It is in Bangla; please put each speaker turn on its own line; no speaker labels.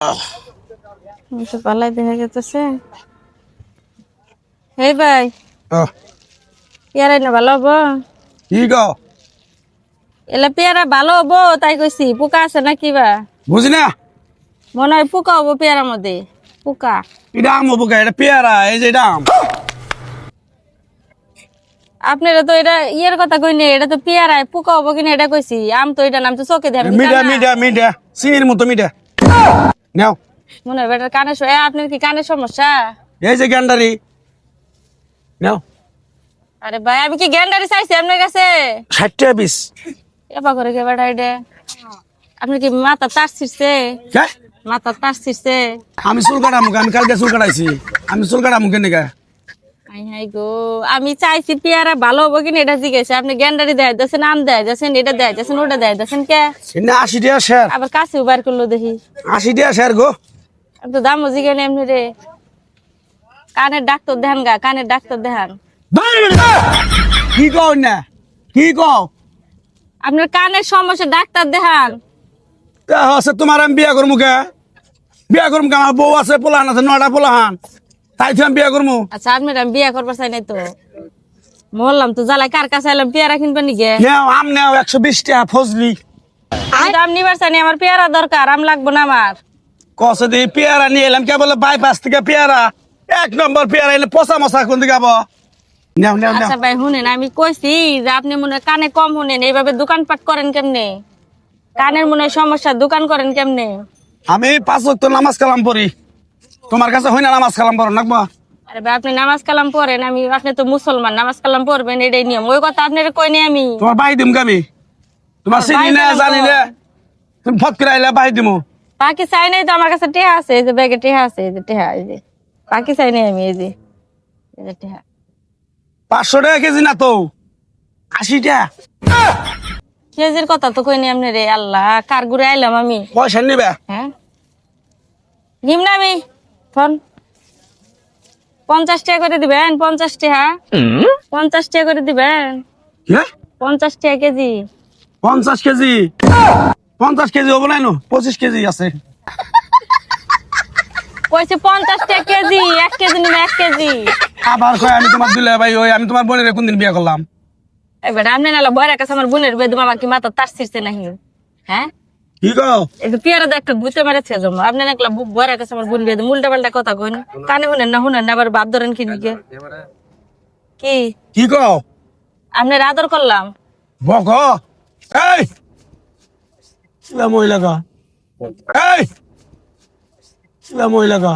তো পালাই দেখা যেতেছে। হেই ভাই, পেয়ারা না ভালো হবো?
কি গো?
এলা পেয়ারা ভালো হবো তাই কইছি। পোকা আছে না কিবা?
বুঝি না।
মনে হয় পোকা হবো পেয়ারার মধ্যে। পোকা।
এটা আম হবো কে? এটা পেয়ারা, এই যে এটা আম।
আপনারা তো এটা ইয়ের কথা কইনি, এটা তো পেয়ারায় পোকা হবো কিনা এটা কইছি। আম তো এটা নাম তো চোখে দেন।
মিঠা মিঠা মিঠা, চিনির মতো মিঠা। নাও।
মনে হয় বেটার কানের আপনার কি কানের সমস্যা?
এই যে গ্যান্ডারি। নাও।
আরে ভাই, আমি কি গ্যান্ডারি চাইছি আপনার কাছে?
60 টাকা পিস।
এপা করে কে বেটা এটা? আপনার কি মাথা তার ছিড়ছে?
কে?
মাথা তার ছিড়ছে?
আমি চুল কাটামু, আমি কালকে চুল কাটাইছি। আমি চুল কাটামু কেন কে?
হাই হাই গো, আমি চাইছি পেয়ারা ভালো হবো কিনা এটা জিজ্ঞেস। আপনি গ্যান্ডারি দেয় যাচ্ছেন, আম দেয় যাচ্ছেন, এটা দেয় যাচ্ছেন, ওটা দেয় যাচ্ছেন কে?
এনে 80 টাকা শেয়ার।
আবার কাছেও বার করলো দেখি।
80 টাকা শেয়ার গো।
আমি তো দামও জিজ্ঞেস এমনি রে। কানের ডাক্তার দেখান গা, কানের ডাক্তার দেখান।
কি কও না? কি কও?
আপনার কানের সমস্যা ডাক্তার দেখান।
তা হচ্ছে তোমার আমি বিয়া করবো কে? বিয়া করবো কে? আমার বউ আছে, পোলাহান আছে, 9টা পোলাহান। তাই তো আমি বিয়া করবো।
আচ্ছা, আপনার আমি বিয়া করবার চাই নাই তো। বললাম তো জ্বালাই কার কাছে এলাম পেয়ারা কিনবেন নিগে।
নেও আম নেও 120 টাকা ফজলি।
আমি তো আম নিবার চাই না, আমার পেয়ারা দরকার, আম লাগবো না আমার।
কসে দিয়ে পেয়ারা নিয়ে এলাম কে বলে বাইপাস থেকে পেয়ারা 1 নম্বর পেয়ারা এলে পচা মশা কোন দিকে আবো? নেও নেও নেও।
আচ্ছা ভাই শুনেন, আমি কইছি যে আপনি মনে হয় কানে কম শুনেন, এইভাবে দোকানপাট করেন কেমনে? কানের মনে হয় সমস্যা, দোকান করেন কেমনে?
আমি 5 ওয়াক্ত নামাজ কালাম পড়ি। তোমার কাছে হই না নামাজ কালাম পড়ো নাকবা?
আরে ভাই, আপনি নামাজ কালাম পড়েন, আপনি তো মুসলমান, নামাজ কালাম পড়বেন, এটাই নিয়ম। ওই কথা আপনার কই নাই আমি।
তোমার বাই দিম আমি। তোমার চিনি না জানি না, তুমি ফট করে আইলে বাই দিমু।
বাকি চাই নাই তো, আমার কাছে টেহা আছে, এই যে ব্যাগে টেহা আছে, এই যে টেহা, এই যে বাকি চাই নাই আমি, এই যে টেহা।
500 টাকা কেজি না তো, 80 টাকা।
কেজির কথা তো কই নাই আপনি রে। আল্লাহ, কার ঘুরে আইলাম আমি।
পয়সা নিবে?
হ্যাঁ, নিম না আমি ফোন। 50 টাকা করে দিবেন, 50 টাকা। 50 টাকা করে দিবেন।
হ্যাঁ
50 টাকা কেজি।
50 কেজি? 50 কেজি হবো নাই, 25 কেজি আছে।
কইছে 50 টাকা কেজি, 1 কেজি নিবে, 1 কেজি।
আবার কয় আমি তোমার দিলে ভাই, ওই আমি তোমার বোনের কোনদিন বিয়ে করলাম?
এবার আপনি নালা বয়রা কাছে আমার বোনের বেদ মামা কি মাথা তার ছিড়ছে নাকি? হ্যাঁ,
কি কও?
একটু পেয়ারা দা একটা গুতে মারেছে জমা। আপনি নাকলা বয়রা কাছে আমার বোন বেদ উল্টা পাল্টা কথা কইন। কানে শুনেন না আবার বাপ ধরেন কি নিকে? কি
কি কও?
আপনার আদর করলাম?
বক এই ইলা মহিলা কা, এই ইলা মহিলা কা।